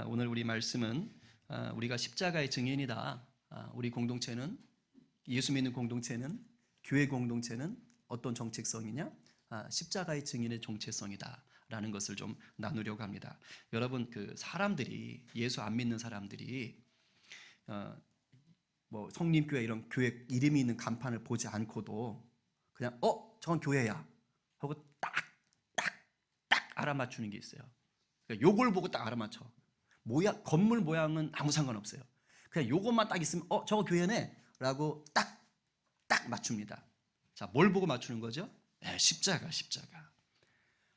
오늘 우리 말씀은 우리가 십자가의 증인이다. 우리 공동체는, 예수 믿는 공동체는, 교회 공동체는 어떤 정체성이냐? 십자가의 증인의 정체성이다 라는 것을 좀 나누려고 합니다. 여러분, 그 사람들이, 예수 안 믿는 사람들이 뭐 성림교회 이런 교회 이름이 있는 간판을 보지 않고도 그냥 저건 교회야 하고 딱 알아맞추는 게 있어요. 그러니까 요걸 보고 딱 알아맞혀. 건물 모양은 아무 상관없어요. 그냥 요것만 딱 있으면 저거 교회네 라고 딱 맞춥니다. 자, 뭘 보고 맞추는 거죠? 십자가.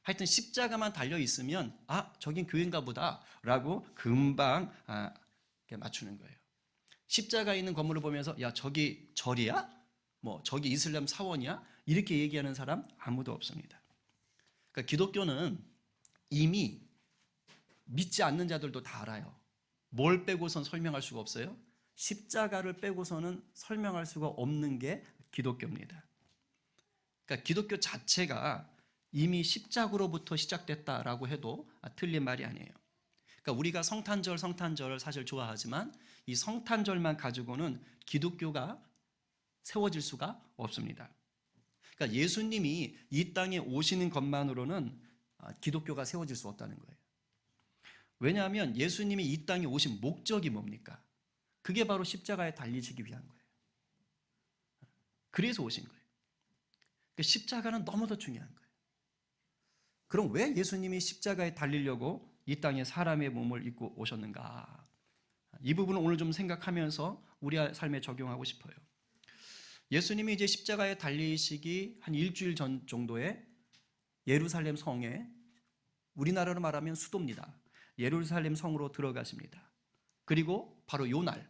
하여튼 십자가만 달려 있으면 저긴 교회인가 보다 라고 금방 맞추는 거예요. 십자가 있는 건물을 보면서 야, 저기 절이야? 뭐 저기 이슬람 사원이야? 이렇게 얘기하는 사람 아무도 없습니다. 그러니까 기독교는 이미 믿지 않는 자들도 다 알아요. 뭘 빼고선 설명할 수가 없어요? 십자가를 빼고서는 설명할 수가 없는 게 기독교입니다. 그러니까 기독교 자체가 이미 십자가로부터 시작됐다라고 해도 틀린 말이 아니에요. 그러니까 우리가 성탄절을 사실 좋아하지만 이 성탄절만 가지고는 기독교가 세워질 수가 없습니다. 그러니까 예수님이 이 땅에 오시는 것만으로는 기독교가 세워질 수 없다는 거예요. 왜냐하면 예수님이 이 땅에 오신 목적이 뭡니까? 그게 바로 십자가에 달리시기 위한 거예요. 그래서 오신 거예요. 그러니까 십자가는 너무도 중요한 거예요. 그럼 왜 예수님이 십자가에 달리려고 이 땅에 사람의 몸을 입고 오셨는가? 이 부분을 오늘 좀 생각하면서 우리 삶에 적용하고 싶어요. 예수님이 이제 십자가에 달리시기 한 일주일 전 정도에 예루살렘 성에, 우리나라로 말하면 수도입니다. 예루살렘 성으로 들어가십니다. 그리고 바로 요 날,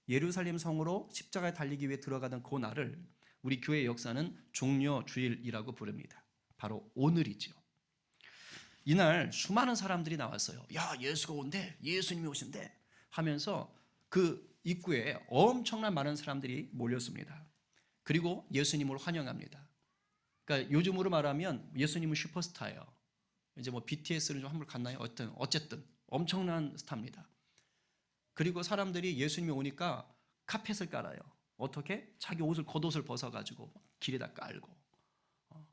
예루살렘 성으로 십자가에 달리기 위해 들어가던 그 날을 우리 교회 역사는 종려주일이라고 부릅니다. 바로 오늘이죠. 이날 수많은 사람들이 나왔어요. 야, 예수가 온대, 예수님이 오신대 하면서 그 입구에 엄청난 많은 사람들이 몰렸습니다. 그리고 예수님을 환영합니다. 그러니까 요즘으로 말하면 예수님은 슈퍼스타예요. 이제 뭐 BTS는 좀 한물 갔나요? 어쨌든 엄청난 스타입니다. 그리고 사람들이 예수님이 오니까 카펫을 깔아요. 어떻게? 자기 겉옷을 벗어가지고 길에다 깔고,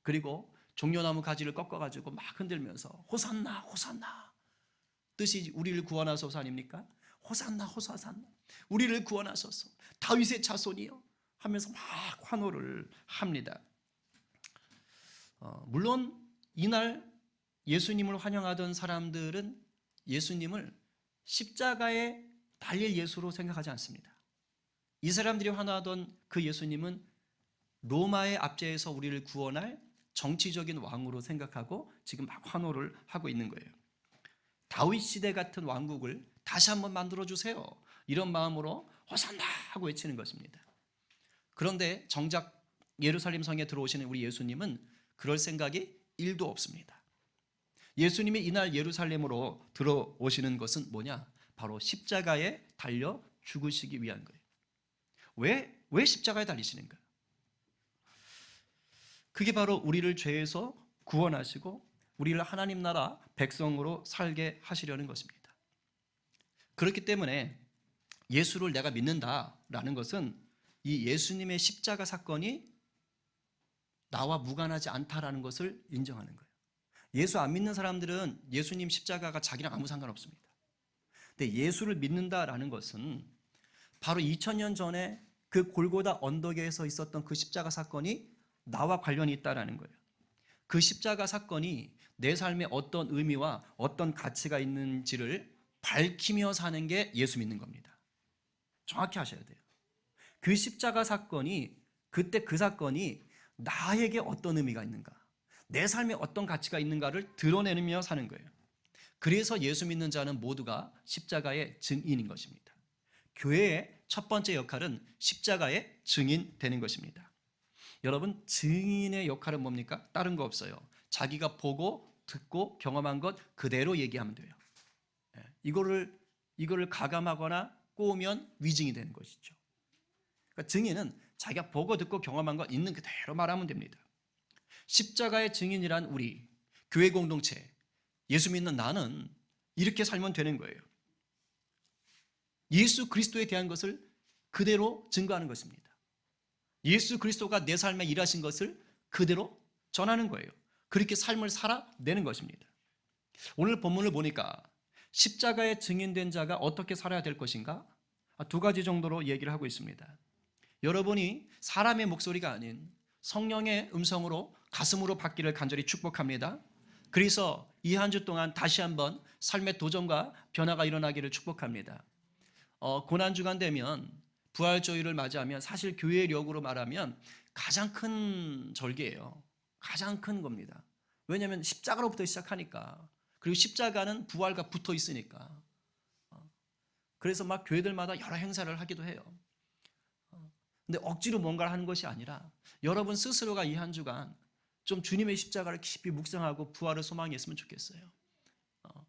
그리고 종려나무 가지를 꺾어가지고 막 흔들면서 호산나 호산나, 뜻이 우리를 구원하소서 아닙니까? 호산나 호산나, 우리를 구원하소서 다윗의 자손이요 하면서 막 환호를 합니다. 물론 이날 예수님을 환영하던 사람들은 예수님을 십자가에 달릴 예수로 생각하지 않습니다. 이 사람들이 환호하던 그 예수님은 로마의 압제에서 우리를 구원할 정치적인 왕으로 생각하고 지금 막 환호를 하고 있는 거예요. 다윗 시대 같은 왕국을 다시 한번 만들어주세요, 이런 마음으로 호산나 하고 외치는 것입니다. 그런데 정작 예루살렘 성에 들어오시는 우리 예수님은 그럴 생각이 1도 없습니다. 예수님이 이날 예루살렘으로 들어오시는 것은 뭐냐? 바로 십자가에 달려 죽으시기 위한 거예요. 왜 십자가에 달리시는가? 그게 바로 우리를 죄에서 구원하시고 우리를 하나님 나라 백성으로 살게 하시려는 것입니다. 그렇기 때문에 예수를 내가 믿는다라는 것은 이 예수님의 십자가 사건이 나와 무관하지 않다라는 것을 인정하는 거예요. 예수 안 믿는 사람들은 예수님 십자가가 자기랑 아무 상관없습니다. 근데 예수를 믿는다라는 것은 바로 2000년 전에 그 골고다 언덕에서 있었던 그 십자가 사건이 나와 관련이 있다라는 거예요. 그 십자가 사건이 내 삶에 어떤 의미와 어떤 가치가 있는지를 밝히며 사는 게 예수 믿는 겁니다. 정확히 하셔야 돼요. 그 십자가 사건이, 그때 그 사건이 나에게 어떤 의미가 있는가, 내 삶에 어떤 가치가 있는가를 드러내며 사는 거예요. 그래서 예수 믿는 자는 모두가 십자가의 증인인 것입니다. 교회의 첫 번째 역할은 십자가의 증인 되는 것입니다. 여러분, 증인의 역할은 뭡니까? 다른 거 없어요. 자기가 보고 듣고 경험한 것 그대로 얘기하면 돼요. 이거를 가감하거나 꼬우면 위증이 되는 것이죠. 그러니까 증인은 자기가 보고 듣고 경험한 것 있는 그대로 말하면 됩니다. 십자가의 증인이란 우리 교회 공동체, 예수 믿는 나는 이렇게 살면 되는 거예요. 예수 그리스도에 대한 것을 그대로 증거하는 것입니다. 예수 그리스도가 내 삶에 일하신 것을 그대로 전하는 거예요. 그렇게 삶을 살아내는 것입니다. 오늘 본문을 보니까 십자가에 증인된 자가 어떻게 살아야 될 것인가? 두 가지 정도로 얘기를 하고 있습니다. 여러분이 사람의 목소리가 아닌 성령의 음성으로 가슴으로 받기를 간절히 축복합니다. 그래서 이 한 주 동안 다시 한번 삶의 도전과 변화가 일어나기를 축복합니다. 고난주간 되면 부활주일을 맞이하면 사실 교회의 력으로 말하면 가장 큰 절기예요. 가장 큰 겁니다. 왜냐하면 십자가로부터 시작하니까. 그리고 십자가는 부활과 붙어 있으니까. 그래서 막 교회들마다 여러 행사를 하기도 해요. 근데 억지로 뭔가를 하는 것이 아니라 여러분 스스로가 이 한 주간 좀 주님의 십자가를 깊이 묵상하고 부활을 소망했으면 좋겠어요.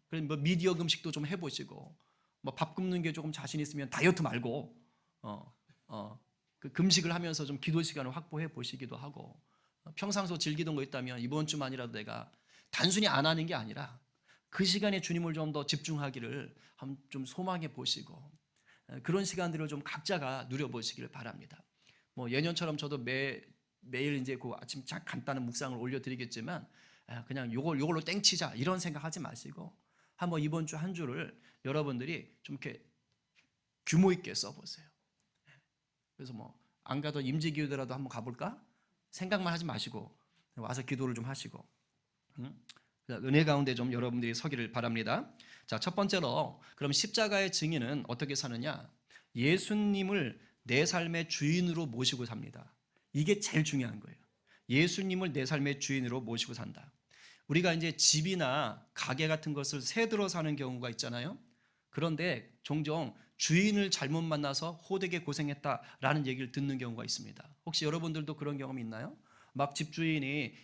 그래서 뭐 미디어 금식도 좀 해보시고, 뭐 밥 굶는 게 조금 자신 있으면 다이어트 말고, 그 금식을 하면서 좀 기도 시간을 확보해 보시기도 하고, 평상시 즐기던 거 있다면 이번 주만이라도 내가 단순히 안 하는 게 아니라 그 시간에 주님을 좀 더 집중하기를 좀 소망해 보시고, 그런 시간들을 좀 각자가 누려보시기를 바랍니다. 뭐 예년처럼 저도 매일 이제 그 아침 간단한 묵상을 올려드리겠지만 그냥 요걸로 땡치자 이런 생각하지 마시고 한번 이번 주 한 주를 여러분들이 좀 이렇게 규모 있게 써보세요. 그래서 뭐 안 가도 임지기후더라도 한번 가볼까? 생각만 하지 마시고 와서 기도를 좀 하시고 은혜 가운데 좀 여러분들이 서기를 바랍니다. 자, 첫 번째로 그럼 십자가의 증인은 어떻게 사느냐? 예수님을 내 삶의 주인으로 모시고 삽니다. 이게 제일 중요한 거예요. 예수님을 내 삶의 주인으로 모시고 산다. 우리가 이제 집이나 가게 같은 것을 새 들어 사는 경우가 있잖아요. 그런데 종종 주인을 잘못 만나서 호되게 고생했다라는 얘기를 듣는 경우가 있습니다. 혹시 여러분들도 그런 경험이 있나요? 막 집주인이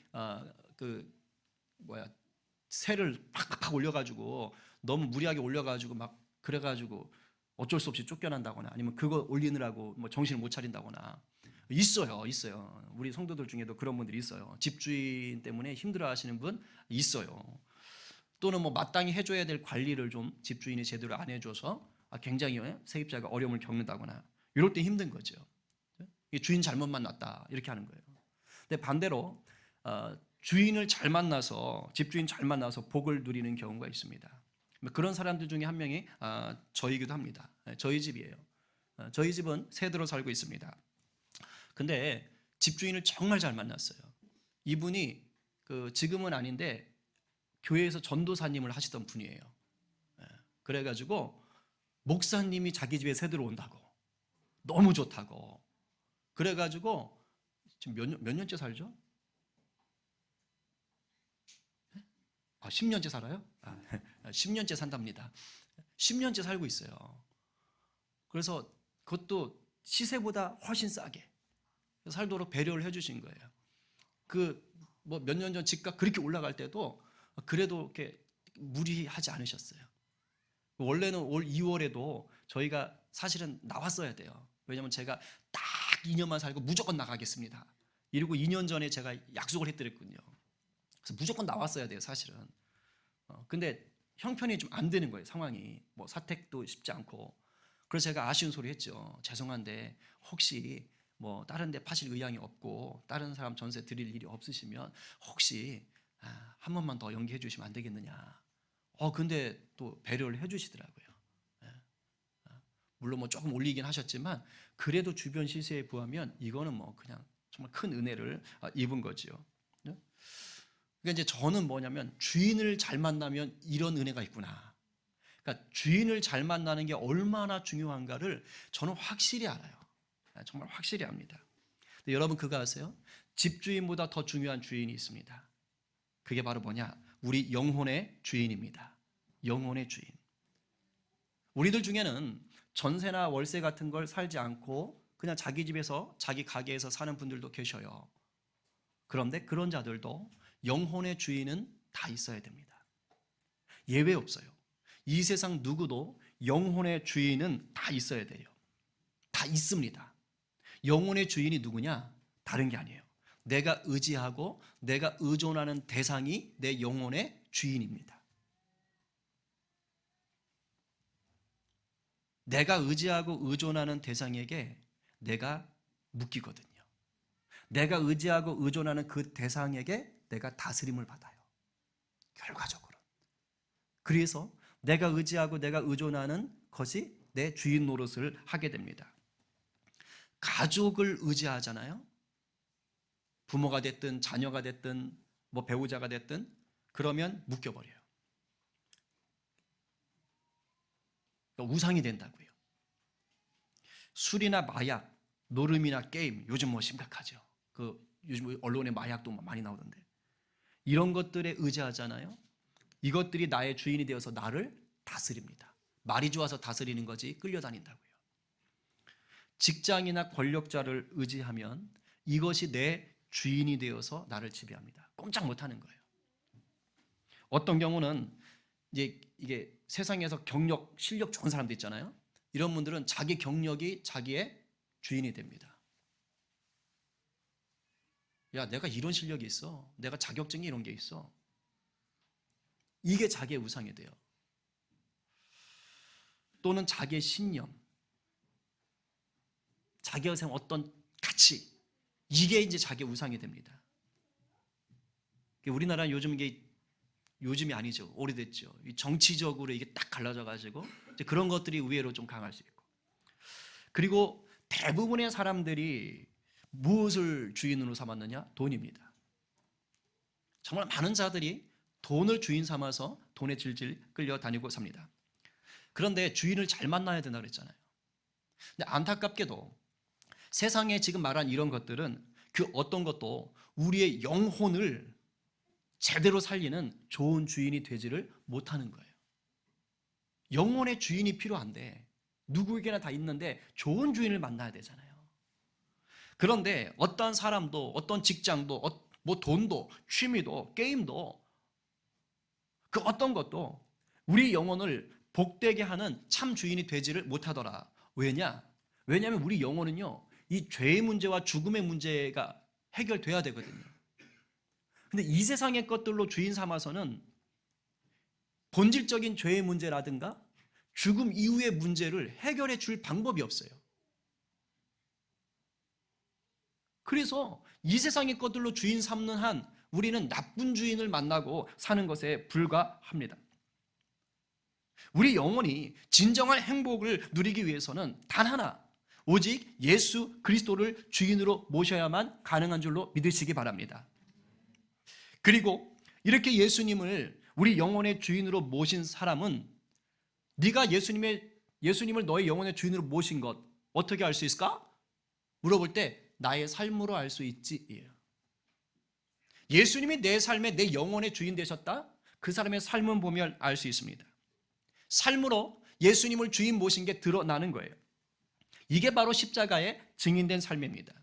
새를 팍팍 올려가지고 너무 무리하게 올려가지고 막 그래가지고 어쩔 수 없이 쫓겨난다거나 아니면 그거 올리느라고 뭐 정신을 못 차린다거나 있어요. 우리 성도들 중에도 그런 분들이 있어요. 집주인 때문에 힘들어하시는 분 있어요. 또는 뭐 마땅히 해줘야 될 관리를 좀 집주인이 제대로 안 해줘서 굉장히 세입자가 어려움을 겪는다거나 이럴 때 힘든 거죠. 주인 잘못 만났다 이렇게 하는 거예요. 근데 반대로 주인을 잘 만나서 집주인 잘 만나서 복을 누리는 경우가 있습니다. 그런 사람들 중에 한 명이 저이기도 합니다. 저희 집이에요. 저희 집은 세대로 살고 있습니다. 근데 집주인을 정말 잘 만났어요. 이분이 지금은 아닌데 교회에서 전도사님을 하시던 분이에요. 그래가지고 목사님이 자기 집에 새 들어온다고 너무 좋다고 그래가지고 지금 몇 년째 살죠? 10년째 살아요? 10년째 산답니다. 10년째 살고 있어요. 그래서 그것도 시세보다 훨씬 싸게 살도록 배려를 해주신 거예요. 뭐 몇 년 전 집값 그렇게 올라갈 때도 그래도 이렇게 무리하지 않으셨어요. 원래는 올 2월에도 저희가 사실은 나왔어야 돼요. 왜냐하면 제가 딱 2년만 살고 무조건 나가겠습니다. 이러고 2년 전에 제가 약속을 했더랬군요. 그래서 무조건 나왔어야 돼요, 사실은. 근데 형편이 좀 안 되는 거예요, 상황이. 뭐 사택도 쉽지 않고. 그래서 제가 아쉬운 소리 했죠. 죄송한데 혹시 뭐 다른 데 파실 의향이 없고 다른 사람 전세 드릴 일이 없으시면 혹시 한 번만 더 연기해 주시면 안 되겠느냐. 근데 또 배려를 해 주시더라고요. 물론 뭐 조금 올리긴 하셨지만 그래도 주변 시세에 비하면 이거는 뭐 그냥 정말 큰 은혜를 입은 거지요. 그러니까 이제 저는 뭐냐면 주인을 잘 만나면 이런 은혜가 있구나. 그러니까 주인을 잘 만나는 게 얼마나 중요한가를 저는 확실히 알아요. 정말 확실히 압니다. 근데 여러분 그거 아세요? 집주인보다 더 중요한 주인이 있습니다. 그게 바로 뭐냐? 우리 영혼의 주인입니다. 영혼의 주인. 우리들 중에는 전세나 월세 같은 걸 살지 않고 그냥 자기 집에서 자기 가게에서 사는 분들도 계셔요. 그런데 그런 자들도 영혼의 주인은 다 있어야 됩니다. 예외 없어요. 이 세상 누구도 영혼의 주인은 다 있어야 돼요. 다 있습니다. 영혼의 주인이 누구냐? 다른 게 아니에요. 내가 의지하고 내가 의존하는 대상이 내 영혼의 주인입니다. 내가 의지하고 의존하는 대상에게 내가 묶이거든요. 내가 의지하고 의존하는 그 대상에게 내가 다스림을 받아요. 결과적으로. 그래서 내가 의지하고 내가 의존하는 것이 내 주인 노릇을 하게 됩니다. 가족을 의지하잖아요. 부모가 됐든 자녀가 됐든 뭐 배우자가 됐든 그러면 묶여버려요. 우상이 된다고요. 술이나 마약, 노름이나 게임, 요즘 뭐 심각하죠. 요즘 언론에 마약도 많이 나오던데. 이런 것들에 의지하잖아요. 이것들이 나의 주인이 되어서 나를 다스립니다. 말이 좋아서 다스리는 거지 끌려다닌다고요. 직장이나 권력자를 의지하면 이것이 내 주인이 되어서 나를 지배합니다. 꼼짝 못하는 거예요. 어떤 경우는 이게 세상에서 경력, 실력 좋은 사람들 있잖아요. 이런 분들은 자기 경력이 자기의 주인이 됩니다. 야, 내가 이런 실력이 있어. 내가 자격증이 이런 게 있어. 이게 자기의 우상이 돼요. 또는 자기의 신념, 자기가 생각한 어떤 가치, 이게 이제 자기의 우상이 됩니다. 우리나라는 요즘이 아니죠. 오래됐죠. 정치적으로 이게 딱 갈라져가지고 그런 것들이 의외로 좀 강할 수 있고. 그리고 대부분의 사람들이 무엇을 주인으로 삼았느냐? 돈입니다. 정말 많은 자들이 돈을 주인 삼아서 돈에 질질 끌려다니고 삽니다. 그런데 주인을 잘 만나야 된다 그랬잖아요. 근데 안타깝게도 세상에 지금 말한 이런 것들은 그 어떤 것도 우리의 영혼을 제대로 살리는 좋은 주인이 되지를 못하는 거예요. 영혼의 주인이 필요한데 누구에게나 다 있는데 좋은 주인을 만나야 되잖아요. 그런데 어떤 사람도 어떤 직장도 뭐 돈도 취미도 게임도 그 어떤 것도 우리 영혼을 복되게 하는 참 주인이 되지를 못하더라. 왜냐하면 우리 영혼은요, 이 죄의 문제와 죽음의 문제가 해결돼야 되거든요. 근데 이 세상의 것들로 주인 삼아서는 본질적인 죄의 문제라든가 죽음 이후의 문제를 해결해 줄 방법이 없어요. 그래서 이 세상의 것들로 주인 삼는 한 우리는 나쁜 주인을 만나고 사는 것에 불과합니다. 우리 영혼이 진정한 행복을 누리기 위해서는 단 하나, 오직 예수 그리스도를 주인으로 모셔야만 가능한 줄로 믿으시기 바랍니다. 그리고 이렇게 예수님을 우리 영혼의 주인으로 모신 사람은 네가 예수님을 너의 영혼의 주인으로 모신 것 어떻게 알 수 있을까? 물어볼 때 나의 삶으로 알 수 있지. 예수님이 내 삶에 내 영혼의 주인 되셨다? 그 사람의 삶은 보면 알 수 있습니다. 삶으로 예수님을 주인 모신 게 드러나는 거예요. 이게 바로 십자가의 증인된 삶입니다.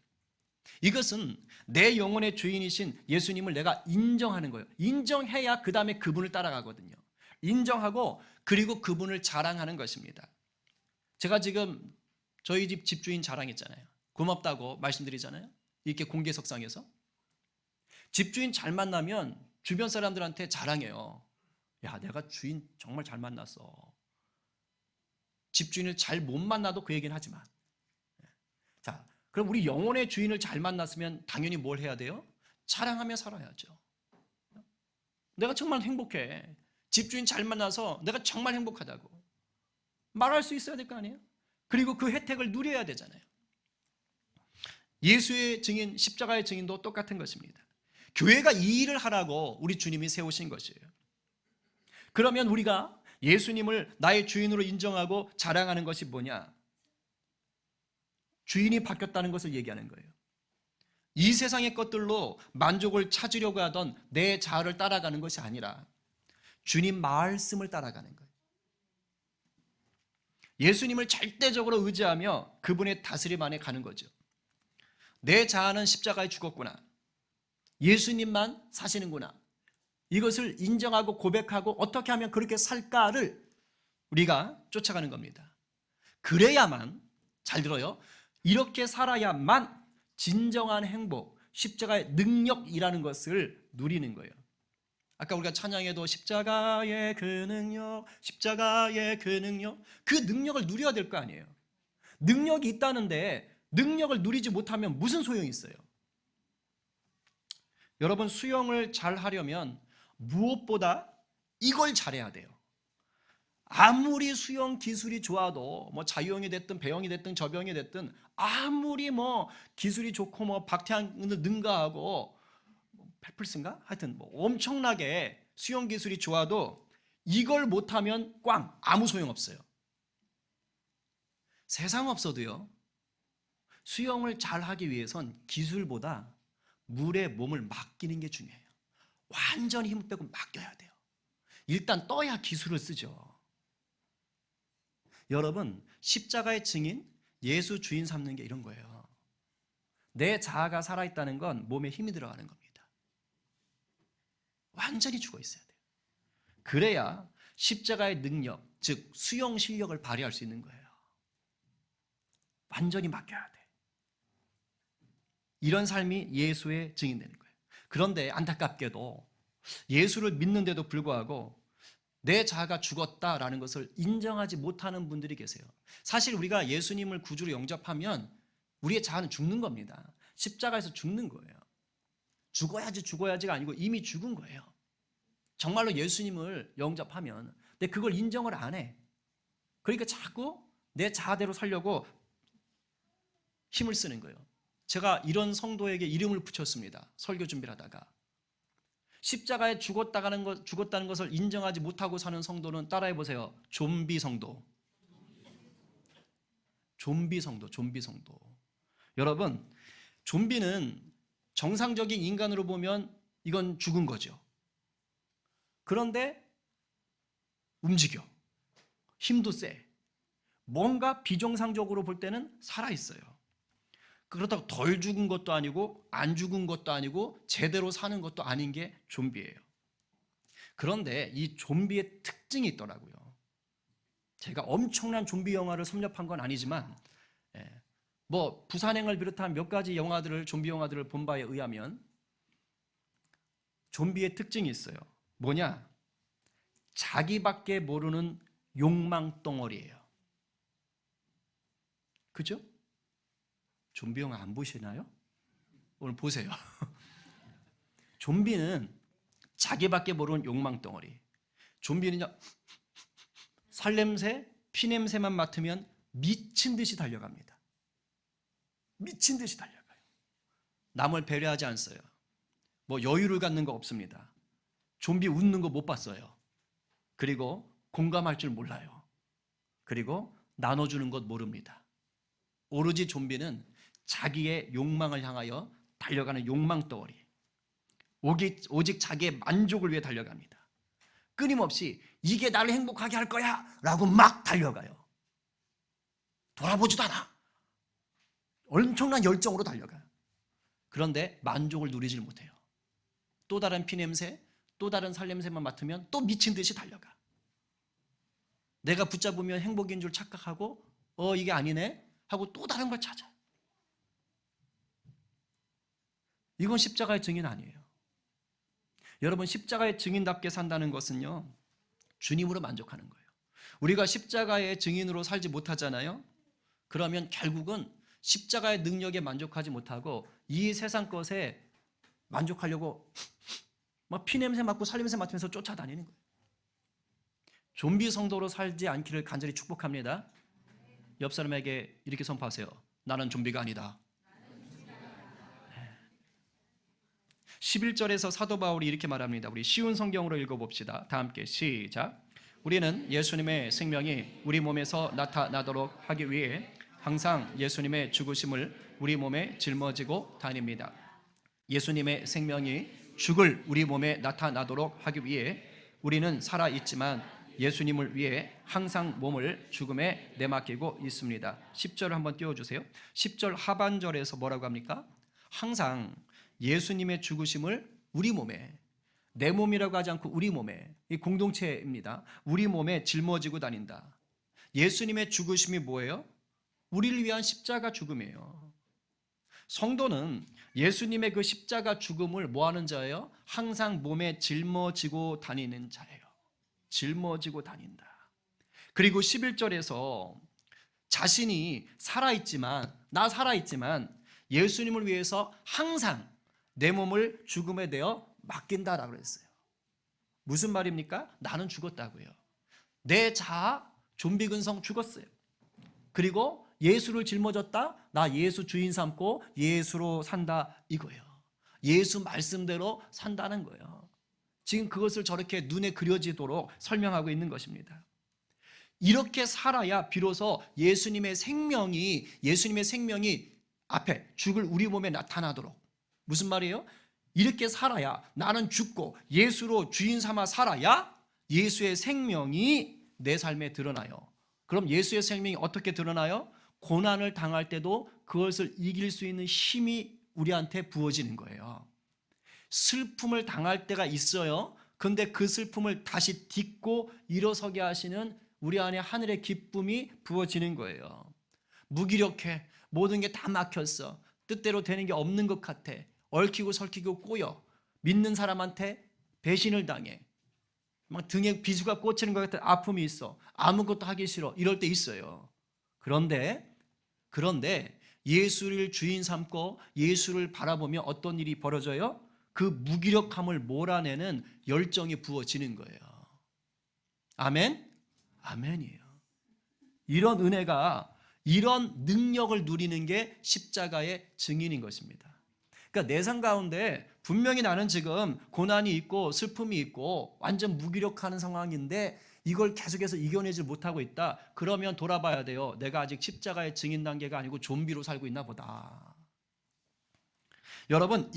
이것은 내 영혼의 주인이신 예수님을 내가 인정하는 거예요. 인정해야 그 다음에 그분을 따라가거든요. 인정하고 그리고 그분을 자랑하는 것입니다. 제가 지금 저희 집 집주인 자랑했잖아요. 고맙다고 말씀드리잖아요. 이렇게 공개석상에서. 집주인 잘 만나면 주변 사람들한테 자랑해요. 야, 내가 주인 정말 잘 만났어. 집주인을 잘 못 만나도 그 얘기는 하지만. 자, 그럼 우리 영혼의 주인을 잘 만났으면 당연히 뭘 해야 돼요? 자랑하며 살아야죠. 내가 정말 행복해. 집주인 잘 만나서 내가 정말 행복하다고 말할 수 있어야 될 거 아니에요? 그리고 그 혜택을 누려야 되잖아요. 예수의 증인, 십자가의 증인도 똑같은 것입니다. 교회가 이 일을 하라고 우리 주님이 세우신 것이에요. 그러면 우리가 예수님을 나의 주인으로 인정하고 자랑하는 것이 뭐냐? 주인이 바뀌었다는 것을 얘기하는 거예요. 이 세상의 것들로 만족을 찾으려고 하던 내 자아를 따라가는 것이 아니라 주님 말씀을 따라가는 거예요. 예수님을 절대적으로 의지하며 그분의 다스림 안에 가는 거죠. 내 자아는 십자가에 죽었구나. 예수님만 사시는구나. 이것을 인정하고 고백하고 어떻게 하면 그렇게 살까를 우리가 쫓아가는 겁니다. 그래야만, 잘 들어요, 이렇게 살아야만 진정한 행복, 십자가의 능력이라는 것을 누리는 거예요. 아까 우리가 찬양해도 십자가의 그 능력, 십자가의 그 능력, 그 능력을 누려야 될 거 아니에요. 능력이 있다는데 능력을 누리지 못하면 무슨 소용이 있어요? 여러분, 수영을 잘 하려면 무엇보다 이걸 잘해야 돼요. 아무리 수영 기술이 좋아도 뭐 자유형이 됐든 배영이 됐든 저병이 됐든 아무리 뭐 기술이 좋고 뭐 박태환을 능가하고 펠플스인가? 하여튼 뭐 엄청나게 수영 기술이 좋아도 이걸 못하면 꽝, 아무 소용없어요. 세상 없어도요, 수영을 잘하기 위해선 기술보다 물에 몸을 맡기는 게 중요해요. 완전히 힘을 빼고 맡겨야 돼요. 일단 떠야 기술을 쓰죠. 여러분, 십자가의 증인, 예수 주인 삼는 게 이런 거예요. 내 자아가 살아있다는 건 몸에 힘이 들어가는 겁니다. 완전히 죽어 있어야 돼요. 그래야 십자가의 능력, 즉 수영 실력을 발휘할 수 있는 거예요. 완전히 맡겨야 돼. 이런 삶이 예수의 증인되는 거예요. 그런데 안타깝게도 예수를 믿는데도 불구하고 내 자아가 죽었다라는 것을 인정하지 못하는 분들이 계세요. 사실 우리가 예수님을 구주로 영접하면 우리의 자아는 죽는 겁니다. 십자가에서 죽는 거예요. 죽어야지가 아니고 이미 죽은 거예요. 정말로 예수님을 영접하면. 근데 그걸 인정을 안 해. 그러니까 자꾸 내 자아대로 살려고 힘을 쓰는 거예요. 제가 이런 성도에게 이름을 붙였습니다. 설교 준비를 하다가. 십자가에 죽었다는 것을 인정하지 못하고 사는 성도는 따라해 보세요. 좀비 성도. 좀비 성도. 여러분, 좀비는 정상적인 인간으로 보면 이건 죽은 거죠. 그런데 움직여. 힘도 세. 뭔가 비정상적으로 볼 때는 살아있어요. 그렇다고 덜 죽은 것도 아니고 안 죽은 것도 아니고 제대로 사는 것도 아닌 게 좀비예요. 그런데 이 좀비의 특징이 있더라고요. 제가 엄청난 좀비 영화를 섭렵한 건 아니지만 뭐 부산행을 비롯한 몇 가지 영화들을 좀비 영화들을 본 바에 의하면 좀비의 특징이 있어요. 뭐냐? 자기밖에 모르는 욕망 덩어리예요. 그죠? 좀비 영화 안 보시나요? 오늘 보세요. 좀비는 자기밖에 모르는 욕망 덩어리. 좀비는요, 살냄새, 피냄새만 맡으면 미친 듯이 달려갑니다. 미친 듯이 달려가요. 남을 배려하지 않어요. 뭐 여유를 갖는 거 없습니다. 좀비 웃는 거 못 봤어요. 그리고 공감할 줄 몰라요. 그리고 나눠주는 것 모릅니다. 오로지 좀비는 자기의 욕망을 향하여 달려가는 욕망 덩어리. 오직 자기의 만족을 위해 달려갑니다. 끊임없이 이게 나를 행복하게 할 거야 라고 막 달려가요. 돌아보지도 않아. 엄청난 열정으로 달려가요. 그런데 만족을 누리질 못해요. 또 다른 피냄새, 또 다른 살냄새만 맡으면 또 미친 듯이 달려가. 내가 붙잡으면 행복인 줄 착각하고 이게 아니네 하고 또 다른 걸 찾아. 이건 십자가의 증인 아니에요. 여러분, 십자가의 증인답게 산다는 것은요, 주님으로 만족하는 거예요. 우리가 십자가의 증인으로 살지 못하잖아요. 그러면 결국은 십자가의 능력에 만족하지 못하고 이 세상 것에 만족하려고 막 피냄새 맡고 살냄새 맡으면서 쫓아다니는 거예요. 좀비 성도로 살지 않기를 간절히 축복합니다. 옆 사람에게 이렇게 선포하세요. 나는 좀비가 아니다. 11절에서 사도 바울이 이렇게 말합니다. 우리 쉬운 성경으로 읽어봅시다. 다 함께 시작. 우리는 예수님의 생명이 우리 몸에서 나타나도록 하기 위해 항상 예수님의 죽으심을 우리 몸에 짊어지고 다닙니다. 예수님의 생명이 죽을 우리 몸에 나타나도록 하기 위해 우리는 살아있지만 예수님을 위해 항상 몸을 죽음에 내맡기고 있습니다. 10절을 한번 띄워주세요. 10절 하반절에서 뭐라고 합니까? 항상 예수님의 죽으심을 우리 몸에, 내 몸이라고 하지 않고 우리 몸에, 이 공동체입니다. 우리 몸에 짊어지고 다닌다. 예수님의 죽으심이 뭐예요? 우리를 위한 십자가 죽음이에요. 성도는 예수님의 그 십자가 죽음을 뭐 하는 자예요? 항상 몸에 짊어지고 다니는 자예요. 짊어지고 다닌다. 그리고 11절에서 자신이 나 살아있지만 예수님을 위해서 항상 내 몸을 죽음에 대어 맡긴다라고 그랬어요. 무슨 말입니까? 나는 죽었다고요. 내 자아, 좀비 근성 죽었어요. 그리고 예수를 짊어졌다. 나 예수 주인 삼고 예수로 산다 이거예요. 예수 말씀대로 산다는 거예요. 지금 그것을 저렇게 눈에 그려지도록 설명하고 있는 것입니다. 이렇게 살아야 비로소 예수님의 생명이 앞에 죽을 우리 몸에 나타나도록. 무슨 말이에요? 이렇게 살아야, 나는 죽고 예수로 주인 삼아 살아야 예수의 생명이 내 삶에 드러나요. 그럼 예수의 생명이 어떻게 드러나요? 고난을 당할 때도 그것을 이길 수 있는 힘이 우리한테 부어지는 거예요. 슬픔을 당할 때가 있어요. 근데 그 슬픔을 다시 딛고 일어서게 하시는 우리 안에 하늘의 기쁨이 부어지는 거예요. 무기력해. 모든 게 다 막혔어. 뜻대로 되는 게 없는 것 같아. 얽히고 설키고 꼬여. 믿는 사람한테 배신을 당해. 막 등에 비수가 꽂히는 것 같은 아픔이 있어. 아무것도 하기 싫어. 이럴 때 있어요. 그런데 예수를 주인 삼고 예수를 바라보며 어떤 일이 벌어져요? 그 무기력함을 몰아내는 열정이 부어지는 거예요. 아멘? 아멘이에요. 이런 은혜가, 이런 능력을 누리는 게 십자가의 증인인 것입니다. 그러니까 내 삶 가운데 분명히 나는 지금 고난이 있고 슬픔이 있고 완전 무기력하는 상황인데 이걸 계속해서 이겨내지 못하고 있다. 그러면 돌아봐야 돼요. 내가 아직 십자가의 증인 단계가 아니고 좀비로 살고 있나 보다. 여러분,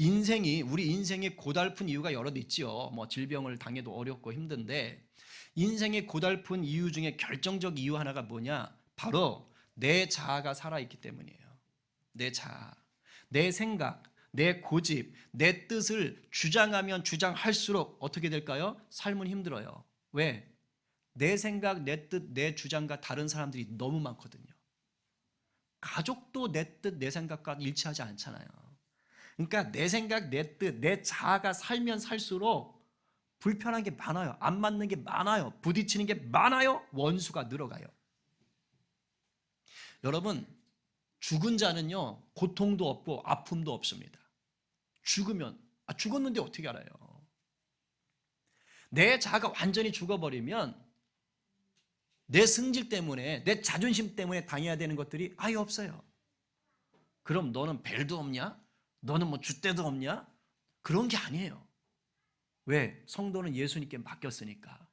우리 인생이 고달픈 이유가 여럿 있지요. 뭐 질병을 당해도 어렵고 힘든데 인생의 고달픈 이유 중에 결정적 이유 하나가 뭐냐? 바로 내 자아가 살아있기 때문이에요. 내 자아, 내 생각, 내 고집, 내 뜻을 주장하면 주장할수록 어떻게 될까요? 삶은 힘들어요. 왜? 내 생각, 내 뜻, 내 주장과 다른 사람들이 너무 많거든요. 가족도 내 뜻, 내 생각과 일치하지 않잖아요. 그러니까 내 생각, 내 뜻, 내 자아가 살면 살수록 불편한 게 많아요. 안 맞는 게 많아요. 부딪히는 게 많아요. 원수가 늘어가요. 여러분, 죽은 자는요, 고통도 없고 아픔도 없습니다. 죽으면, 죽었는데 어떻게 알아요? 내 자아가 완전히 죽어버리면 내 승질 때문에, 내 자존심 때문에 당해야 되는 것들이 아예 없어요. 그럼 너는 벨도 없냐? 너는 뭐 줏대도 없냐? 그런 게 아니에요. 왜? 성도는 예수님께 맡겼으니까.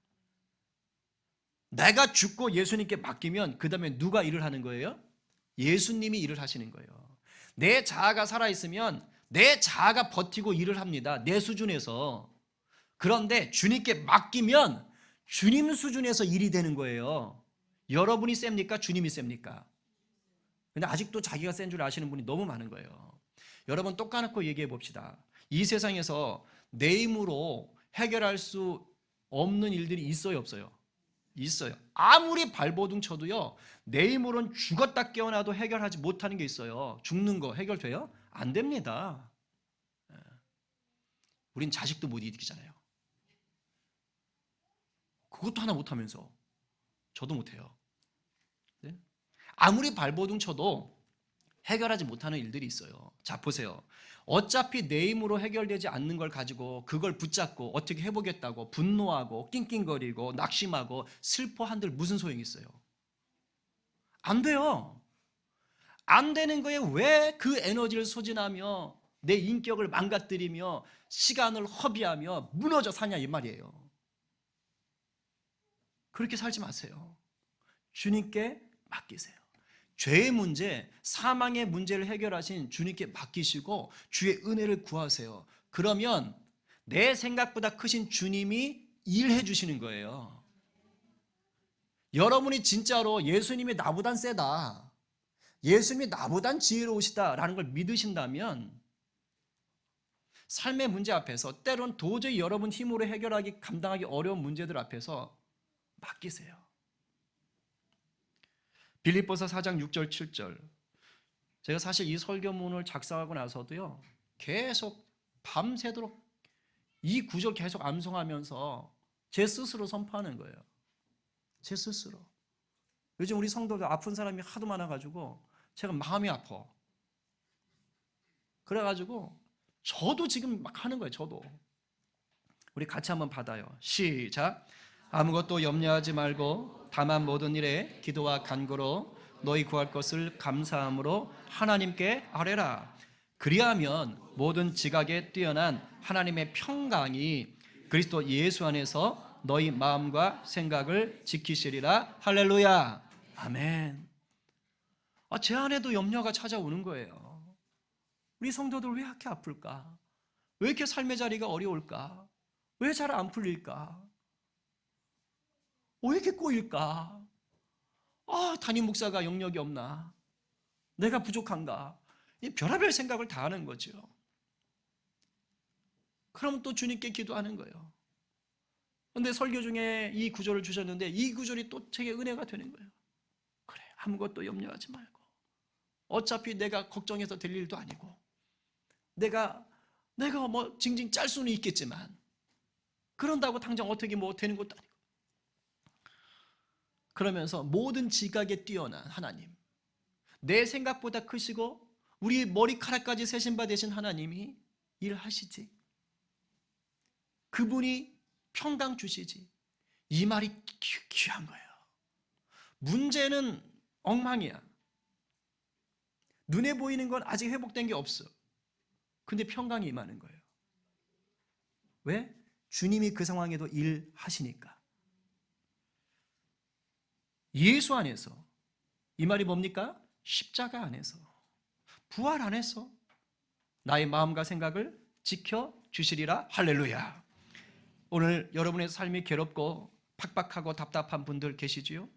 내가 죽고 예수님께 맡기면 그 다음에 누가 일을 하는 거예요? 예수님이 일을 하시는 거예요. 내 자아가 살아있으면 내 자아가 버티고 일을 합니다. 내 수준에서. 그런데 주님께 맡기면 주님 수준에서 일이 되는 거예요. 여러분이 셉니까? 주님이 셉니까? 근데 아직도 자기가 센 줄 아시는 분이 너무 많은 거예요. 여러분 똑까놓고 얘기해 봅시다. 이 세상에서 내 힘으로 해결할 수 없는 일들이 있어요, 없어요? 있어요. 아무리 발버둥 쳐도요, 내 힘으로는 죽었다 깨어나도 해결하지 못하는 게 있어요. 죽는 거 해결돼요? 안 됩니다. 우린 자식도 못 이기잖아요. 그것도 하나 못하면서 저도 못해요. 네? 아무리 발버둥 쳐도 해결하지 못하는 일들이 있어요. 자, 보세요. 어차피 내 힘으로 해결되지 않는 걸 가지고 그걸 붙잡고 어떻게 해보겠다고 분노하고 낑낑거리고 낙심하고 슬퍼한들 무슨 소용이 있어요? 안 돼요. 안 되는 거에 왜 그 에너지를 소진하며 내 인격을 망가뜨리며 시간을 허비하며 무너져 사냐 이 말이에요. 그렇게 살지 마세요. 주님께 맡기세요. 죄의 문제, 사망의 문제를 해결하신 주님께 맡기시고 주의 은혜를 구하세요. 그러면 내 생각보다 크신 주님이 일해 주시는 거예요. 여러분이 진짜로 예수님이 나보단 세다, 예수님이 나보단 지혜로우시다라는 걸 믿으신다면 삶의 문제 앞에서 때론 도저히 여러분 힘으로 감당하기 어려운 문제들 앞에서 맡기세요. 빌립보서 4장 6절 7절 제가 사실 이 설교문을 작성하고 나서도요, 계속 밤새도록 이 구절 계속 암송하면서 제 스스로 선포하는 거예요. 제 스스로. 요즘 우리 성도들 아픈 사람이 하도 많아가지고 제가 마음이 아파. 그래가지고 저도 지금 막 하는 거예요. 저도. 우리 같이 한번 받아요. 시작. 아무것도 염려하지 말고 다만 모든 일에 기도와 간구로 너희 구할 것을 감사함으로 하나님께 아뢰라. 그리하면 모든 지각에 뛰어난 하나님의 평강이 그리스도 예수 안에서 너희 마음과 생각을 지키시리라. 할렐루야. 아멘. 제 안에도 염려가 찾아오는 거예요. 우리 성도들 왜 이렇게 아플까? 왜 이렇게 삶의 자리가 어려울까? 왜 잘 안 풀릴까? 왜 이렇게 꼬일까? 담임 목사가 영역이 없나? 내가 부족한가? 이 별의별 생각을 다 하는 거죠. 그럼 또 주님께 기도하는 거예요. 그런데 설교 중에 이 구절을 주셨는데 이 구절이 또 제게 은혜가 되는 거예요. 그래, 아무것도 염려하지 말고. 어차피 내가 걱정해서 될 일도 아니고 내가 뭐 징징 짤 수는 있겠지만 그런다고 당장 어떻게 뭐 되는 것도 아니고. 그러면서 모든 지각에 뛰어난 하나님, 내 생각보다 크시고 우리 머리카락까지 세신 바 되신 하나님이 일하시지. 그분이 평강 주시지. 이 말이 귀한 거예요. 문제는 엉망이야. 눈에 보이는 건 아직 회복된 게 없어. 근데 평강이 임하는 거예요. 왜? 주님이 그 상황에도 일하시니까. 예수 안에서. 이 말이 뭡니까? 십자가 안에서, 부활 안에서 나의 마음과 생각을 지켜주시리라. 할렐루야. 오늘 여러분의 삶이 괴롭고 팍팍하고 답답한 분들 계시지요?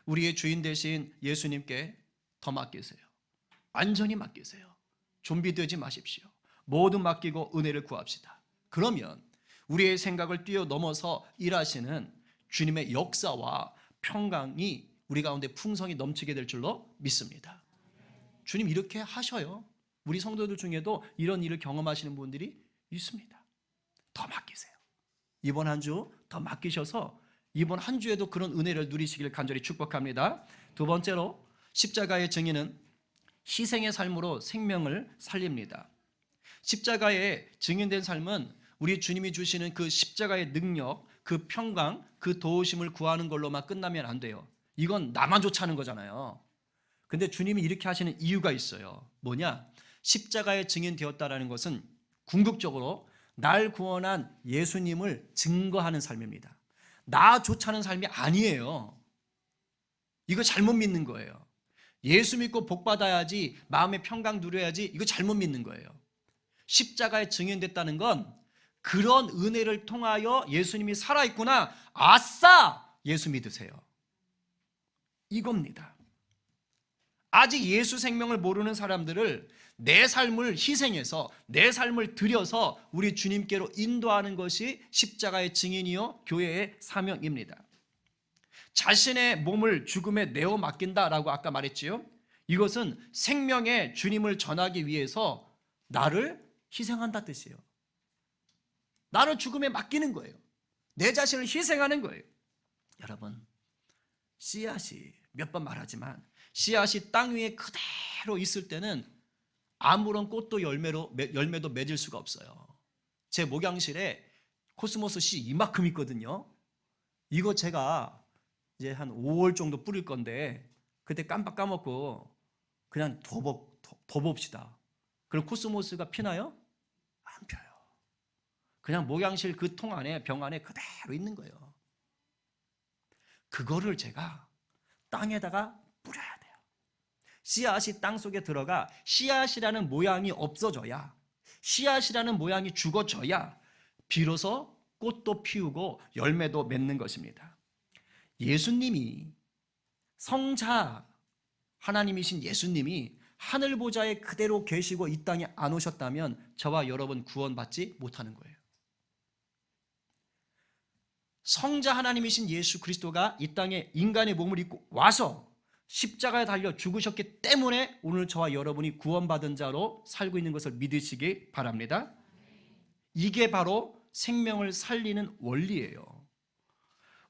우리의 주인 되신 예수님께 더 맡기세요. 완전히 맡기세요. 좀비 되지 마십시오. 모두 맡기고 은혜를 구합시다. 그러면 우리의 생각을 뛰어넘어서 일하시는 주님의 역사와 평강이 우리 가운데 풍성히 넘치게 될 줄로 믿습니다. 주님 이렇게 하셔요. 우리 성도들 중에도 이런 일을 경험하시는 분들이 있습니다. 더 맡기세요. 이번 한 주 더 맡기셔서 이번 한 주에도 그런 은혜를 누리시길 간절히 축복합니다. 두 번째로 십자가의 증인은 희생의 삶으로 생명을 살립니다. 십자가의 증인된 삶은 우리 주님이 주시는 그 십자가의 능력, 그 평강, 그 도우심을 구하는 걸로만 끝나면 안 돼요. 이건 나만 좋자는 거잖아요. 근데 주님이 이렇게 하시는 이유가 있어요. 뭐냐? 십자가의 증인 되었다라는 것은 궁극적으로 날 구원한 예수님을 증거하는 삶입니다. 나 좋자는 삶이 아니에요. 이거 잘못 믿는 거예요. 예수 믿고 복 받아야지, 마음의 평강 누려야지, 이거 잘못 믿는 거예요. 십자가에 증인됐다는 건 그런 은혜를 통하여 예수님이 살아있구나, 아싸! 예수 믿으세요. 이겁니다. 아직 예수 생명을 모르는 사람들을 내 삶을 희생해서, 내 삶을 들여서 우리 주님께로 인도하는 것이 십자가의 증인이요 교회의 사명입니다. 자신의 몸을 죽음에 내어 맡긴다라고 아까 말했지요. 이것은 생명의 주님을 전하기 위해서 나를 희생한다 뜻이에요. 나를 죽음에 맡기는 거예요. 내 자신을 희생하는 거예요. 여러분, 씨앗이 몇 번 말하지만 씨앗이 땅 위에 그대로 있을 때는 아무런 꽃도 열매도 맺을 수가 없어요. 제 목양실에 코스모스 씨 이만큼 있거든요. 이거 제가 이제 한 5월 정도 뿌릴 건데 그때 깜빡 까먹고 그냥 둬봅시다. 그럼 코스모스가 피나요? 안 펴요. 그냥 목양실 그 통 안에, 병 안에 그대로 있는 거예요. 그거를 제가 땅에다가 뿌려야 돼요. 씨앗이 땅 속에 들어가 씨앗이라는 모양이 없어져야, 씨앗이라는 모양이 죽어져야 비로소 꽃도 피우고 열매도 맺는 것입니다. 예수님이, 성자 하나님이신 예수님이 하늘 보좌에 그대로 계시고 이 땅에 안 오셨다면 저와 여러분 구원받지 못하는 거예요. 성자 하나님이신 예수 그리스도가 이 땅에 인간의 몸을 입고 와서 십자가에 달려 죽으셨기 때문에 오늘 저와 여러분이 구원받은 자로 살고 있는 것을 믿으시기 바랍니다. 이게 바로 생명을 살리는 원리예요.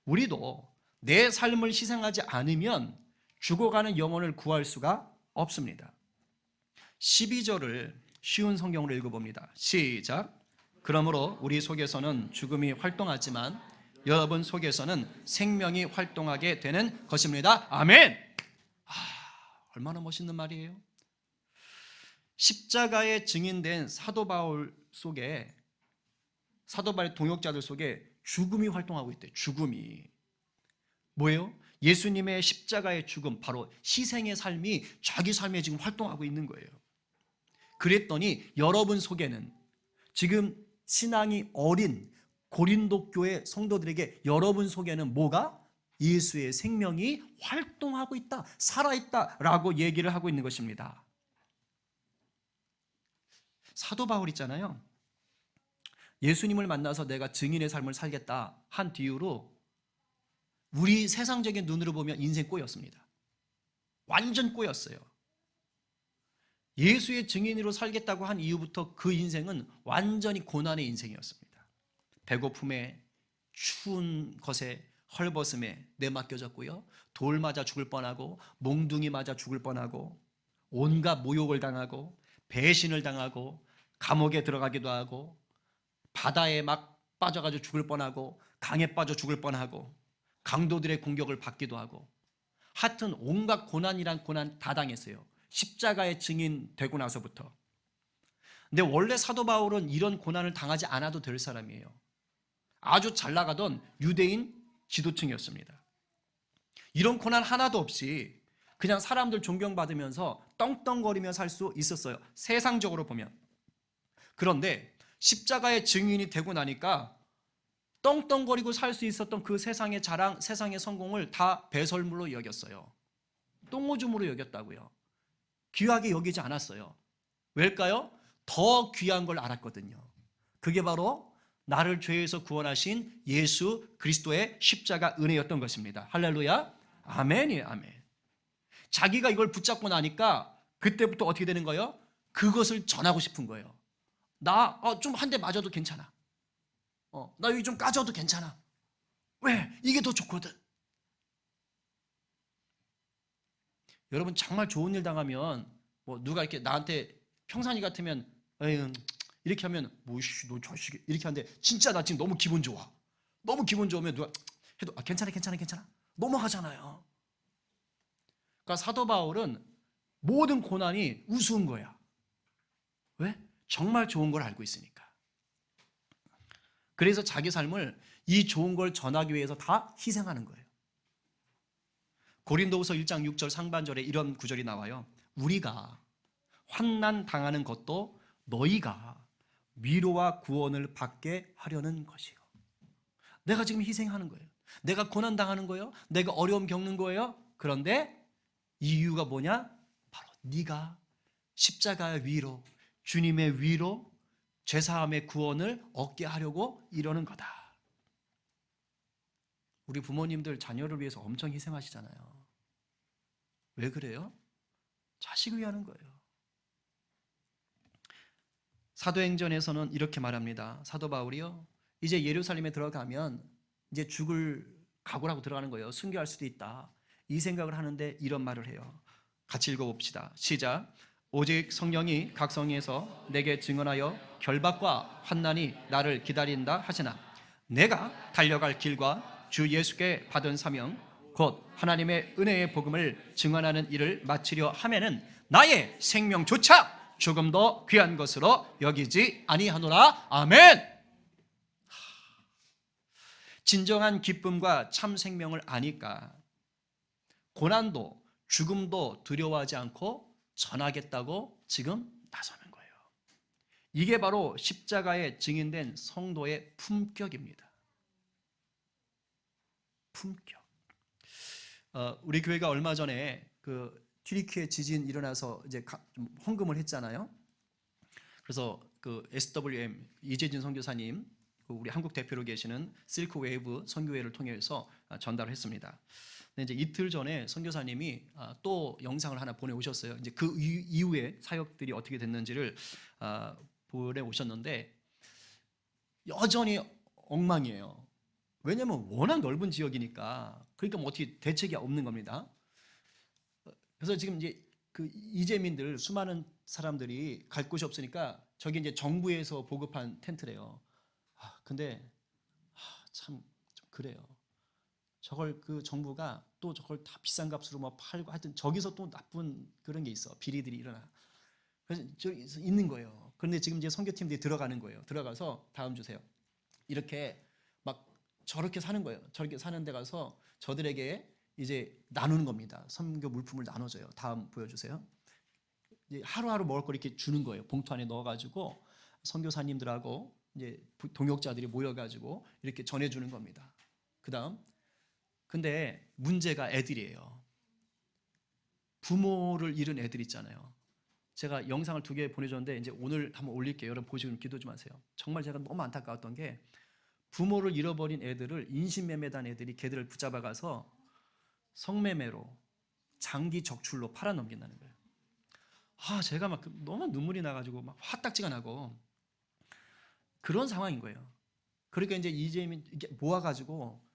우리도 내 삶을 희생하지 않으면 죽어가는 영혼을 구할 수가 없습니다. 12절을 쉬운 성경으로 읽어봅니다. 시작. 그러므로 우리 속에서는 죽음이 활동하지만 여러분 속에서는 생명이 활동하게 되는 것입니다. 아멘. 얼마나 멋있는 말이에요. 십자가에 증인된 사도 바울 속에, 사도 바울의 동역자들 속에 죽음이 활동하고 있대요. 죽음이 뭐예요? 예수님의 십자가의 죽음, 바로 희생의 삶이 자기 삶에 지금 활동하고 있는 거예요. 그랬더니 여러분 속에는, 지금 신앙이 어린 고린도 교회 성도들에게 여러분 속에는 뭐가? 예수의 생명이 활동하고 있다, 살아있다라고 얘기를 하고 있는 것입니다. 사도 바울 있잖아요. 예수님을 만나서 내가 증인의 삶을 살겠다 한 뒤로 우리 세상적인 눈으로 보면 인생 꼬였습니다. 완전 꼬였어요. 예수의 증인으로 살겠다고 한 이후부터 그 인생은 완전히 고난의 인생이었습니다. 배고픔에, 추운 것에, 헐벗음에 내맡겨졌고요. 돌 맞아 죽을 뻔하고, 몽둥이 맞아 죽을 뻔하고, 온갖 모욕을 당하고, 배신을 당하고, 감옥에 들어가기도 하고, 바다에 막 빠져가지고 죽을 뻔하고, 강에 빠져 죽을 뻔하고, 강도들의 공격을 받기도 하고, 하여튼 온갖 고난이란 고난 다 당했어요. 십자가의 증인 되고 나서부터. 근데 원래 사도 바울은 이런 고난을 당하지 않아도 될 사람이에요. 아주 잘 나가던 유대인 지도층이었습니다. 이런 고난 하나도 없이 그냥 사람들 존경받으면서 떵떵거리며 살 수 있었어요, 세상적으로 보면. 그런데 십자가의 증인이 되고 나니까 떵떵거리고 살 수 있었던 그 세상의 자랑, 세상의 성공을 다 배설물로 여겼어요. 똥오줌으로 여겼다고요. 귀하게 여기지 않았어요. 왜일까요? 더 귀한 걸 알았거든요. 그게 바로 나를 죄에서 구원하신 예수 그리스도의 십자가 은혜였던 것입니다. 할렐루야. 아멘이에요. 아멘. 자기가 이걸 붙잡고 나니까 그때부터 어떻게 되는 거예요? 그것을 전하고 싶은 거예요. 나 좀 한 대 맞아도 괜찮아. 나 여기 좀 까져도 괜찮아. 왜? 이게 더 좋거든. 여러분, 정말 좋은 일 당하면 뭐 누가 이렇게 나한테 평상시 같으면 에휴, 이렇게 하면 뭐씨 너 자식이 이렇게 하는데, 진짜 나 지금 너무 기분 좋아. 너무 기분 좋으면 누가 해도 괜찮아 넘어가잖아요. 그러니까 사도 바울은 모든 고난이 우스운 거야. 왜? 정말 좋은 걸 알고 있으니까. 그래서 자기 삶을 이 좋은 걸 전하기 위해서 다 희생하는 거예요. 고린도후서 1장 6절 상반절에 이런 구절이 나와요. 우리가 환난 당하는 것도 너희가 위로와 구원을 받게 하려는 것이요. 내가 지금 희생하는 거예요. 내가 고난 당하는 거예요. 내가 어려움 겪는 거예요. 그런데 이유가 뭐냐? 바로 네가 십자가의 위로, 주님의 위로, 죄사함의 구원을 얻게 하려고 이러는 거다. 우리 부모님들 자녀를 위해서 엄청 희생하시잖아요. 왜 그래요? 자식을 위하는 거예요. 사도행전에서는 이렇게 말합니다. 사도 바울이요, 이제 예루살렘에 들어가면 이제 죽을 각오라고 들어가는 거예요. 순교할 수도 있다, 이 생각을 하는데 이런 말을 해요. 같이 읽어봅시다. 시작. 오직 성령이 각 성에서 내게 증언하여 결박과 환난이 나를 기다린다 하시나 내가 달려갈 길과 주 예수께 받은 사명 곧 하나님의 은혜의 복음을 증언하는 일을 마치려 하면은 나의 생명조차 조금 더 귀한 것으로 여기지 아니하노라. 아멘. 진정한 기쁨과 참 생명을 아니까 고난도 죽음도 두려워하지 않고 전하겠다고 지금 나서는 거예요. 이게 바로 십자가에 증인된 성도의 품격입니다. 품격. 우리 교회가 얼마 전에 그 튀르키예 지진 일어나서 이제 헌금을 했잖아요. 그래서 그 SWM 이재진 선교사님, 우리 한국 대표로 계시는 실크 웨이브 선교회를 통해서 전달을 했습니다. 근데 이제 이틀 전에 선교사님이 또 영상을 하나 보내오셨어요. 이제 그 이후에 사역들이 어떻게 됐는지를 보내오셨는데 여전히 엉망이에요. 왜냐하면 워낙 넓은 지역이니까. 그러니까 뭐 어떻게 대책이 없는 겁니다. 그래서 지금 이제 그 이재민들 수많은 사람들이 갈 곳이 없으니까 저게 이제 정부에서 보급한 텐트래요. 근데 참 좀 그래요. 저걸 그 정부가 또 저걸 다 비싼 값으로 뭐 팔고 하여튼 저기서 또 나쁜 그런 게 있어. 비리들이 일어나. 그래서 저기 있는 거예요. 그런데 지금 이제 선교팀들이 들어가는 거예요. 들어가서 다음 주세요. 이렇게 막 저렇게 사는 거예요. 저렇게 사는 데 가서 저들에게 이제 나누는 겁니다. 선교 물품을 나눠줘요. 다음 보여주세요. 이제 하루하루 먹을 걸 이렇게 주는 거예요. 봉투 안에 넣어가지고 선교사님들하고 이제 동역자들이 모여가지고 이렇게 전해주는 겁니다. 그 다음 근데 문제가 애들이에요. 부모를 잃은 애들 있잖아요. 제가 영상을 2개 보내줬는데 이제 오늘 한번 올릴게요. 여러분 보시고 기도 좀 하세요. 정말 제가 너무 안타까웠던 게 부모를 잃어버린 애들을 인신매매단 애들이 걔들을 붙잡아가서 성매매로 장기 적출로 팔아넘긴다는 거예요. 제가 막 너무 눈물이 나가지고 막 화딱지가 나고 그런 상황인 거예요. 그러니까 이제 이재민 모아가지고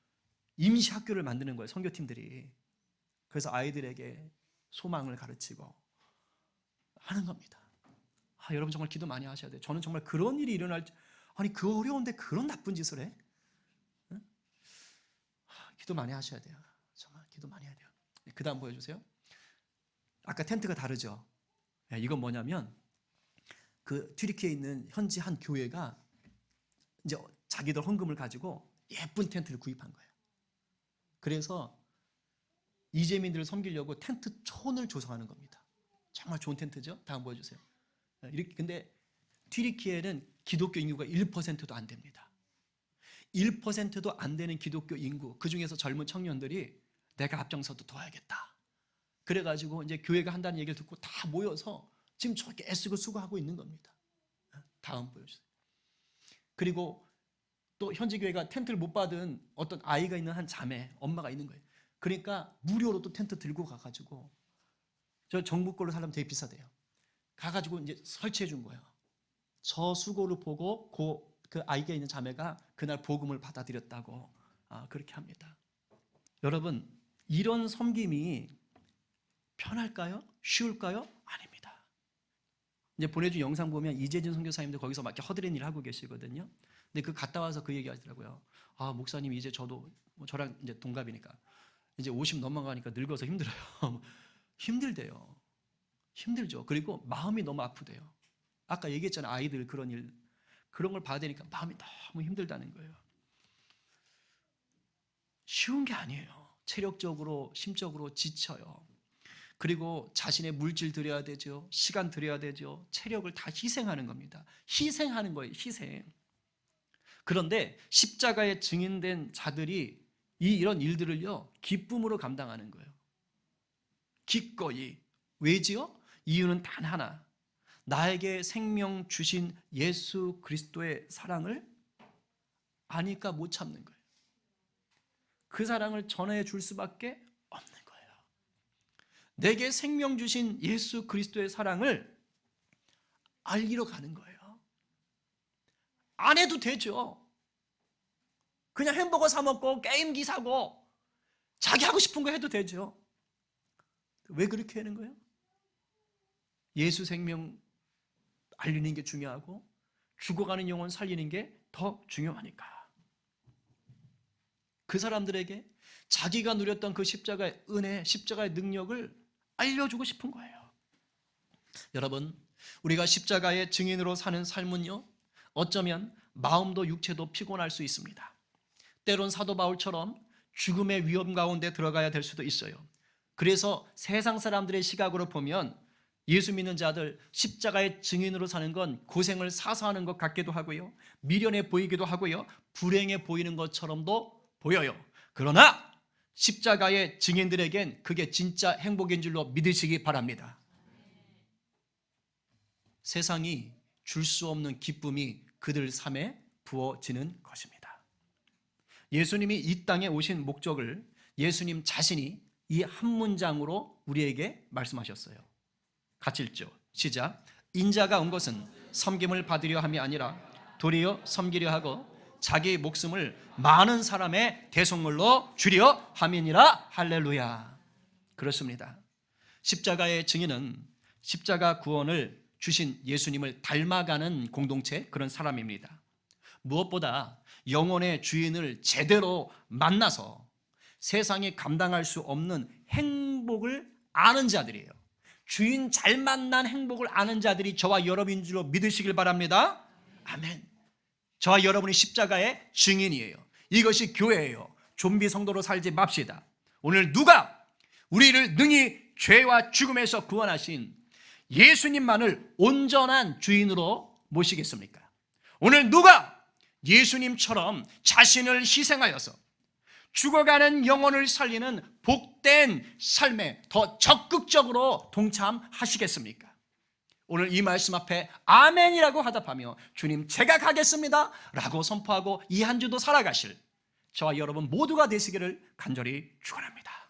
임시 학교를 만드는 거예요. 선교팀들이. 그래서 아이들에게 소망을 가르치고 하는 겁니다. 여러분 정말 기도 많이 하셔야 돼요. 저는 정말 그런 일이 일어날 아니 그 어려운데 그런 나쁜 짓을 해? 응? 기도 많이 하셔야 돼요. 정말 기도 많이 해야 돼요. 그 다음 보여주세요. 아까 텐트가 다르죠. 이건 뭐냐면 그 튀르키예에 있는 현지 한 교회가 이제 자기들 헌금을 가지고 예쁜 텐트를 구입한 거예요. 그래서 이재민들을 섬기려고 텐트촌을 조성하는 겁니다. 정말 좋은 텐트죠. 다음 보여주세요. 이렇게 근데 튀르키예는 기독교 인구가 1%도 안 됩니다. 1%도 안 되는 기독교 인구, 그 중에서 젊은 청년들이 내가 앞장서도 도와야겠다. 그래가지고 이제 교회가 한다는 얘기를 듣고 다 모여서 지금 저렇게 애쓰고 수고하고 있는 겁니다. 다음 보여주세요. 그리고 또 현지 교회가 텐트를 못 받은 어떤 아이가 있는 한 자매, 엄마가 있는 거예요. 그러니까 무료로 또 텐트 들고 가가지고 저 정부 걸로 살려면 되게 비싸대요. 가가지고 이제 설치해 준 거예요. 저 수고를 보고 그 아이가 있는 자매가 그날 복음을 받아들였다고 그렇게 합니다. 여러분 이런 섬김이 편할까요? 쉬울까요? 아닙니다. 이제 보내준 영상 보면 이재진 선교사님도 거기서 막 허드렛 일 하고 계시거든요. 근데 그 갔다 와서 그 얘기 하시더라고요. 목사님 이제 저도 저랑 이제 동갑이니까 이제 50 넘어가니까 늙어서 힘들어요. 힘들대요. 힘들죠. 그리고 마음이 너무 아프대요. 아까 얘기했잖아요. 아이들 그런 일 그런 걸 봐야 되니까 마음이 너무 힘들다는 거예요. 쉬운 게 아니에요. 체력적으로 심적으로 지쳐요. 그리고 자신의 물질 들여야 되죠. 시간 들여야 되죠. 체력을 다 희생하는 겁니다. 희생하는 거예요. 희생. 그런데 십자가에 증인된 자들이 이런 일들을요 기쁨으로 감당하는 거예요. 기꺼이. 왜지요? 이유는 단 하나. 나에게 생명 주신 예수 그리스도의 사랑을 아니까 못 참는 거예요. 그 사랑을 전해 줄 수밖에 없는 거예요. 내게 생명 주신 예수 그리스도의 사랑을 알리러 가는 거예요. 안 해도 되죠. 그냥 햄버거 사 먹고 게임기 사고 자기 하고 싶은 거 해도 되죠. 왜 그렇게 하는 거예요? 예수 생명 알리는 게 중요하고 죽어가는 영혼 살리는 게 더 중요하니까. 그 사람들에게 자기가 누렸던 그 십자가의 은혜, 십자가의 능력을 알려주고 싶은 거예요. 여러분, 우리가 십자가의 증인으로 사는 삶은요, 어쩌면 마음도 육체도 피곤할 수 있습니다. 때론 사도 바울처럼 죽음의 위험 가운데 들어가야 될 수도 있어요. 그래서 세상 사람들의 시각으로 보면 예수 믿는 자들 십자가의 증인으로 사는 건 고생을 사서 하는 것 같기도 하고요, 미련해 보이기도 하고요, 불행해 보이는 것처럼도 보여요. 그러나 십자가의 증인들에겐 그게 진짜 행복인 줄로 믿으시기 바랍니다. 세상이 줄 수 없는 기쁨이 그들 삶에 부어지는 것입니다. 예수님이 이 땅에 오신 목적을 예수님 자신이 이 한 문장으로 우리에게 말씀하셨어요. 같이 읽죠. 시작. 인자가 온 것은 섬김을 받으려 함이 아니라 도리어 섬기려 하고 자기 목숨을 많은 사람의 대속물로 주려 함이니라. 할렐루야. 그렇습니다. 십자가의 증인은 십자가 구원을 주신 예수님을 닮아가는 공동체, 그런 사람입니다. 무엇보다 영혼의 주인을 제대로 만나서 세상이 감당할 수 없는 행복을 아는 자들이에요. 주인 잘 만난 행복을 아는 자들이 저와 여러분인 줄로 믿으시길 바랍니다. 아멘. 저와 여러분이 십자가의 증인이에요. 이것이 교회예요. 좀비 성도로 살지 맙시다. 오늘 누가 우리를 능히 죄와 죽음에서 구원하신 예수님만을 온전한 주인으로 모시겠습니까? 오늘 누가 예수님처럼 자신을 희생하여서 죽어가는 영혼을 살리는 복된 삶에 더 적극적으로 동참하시겠습니까? 오늘 이 말씀 앞에 아멘이라고 화답하며 주님 제가 가겠습니다 라고 선포하고 이 한 주도 살아가실 저와 여러분 모두가 되시기를 간절히 축원합니다.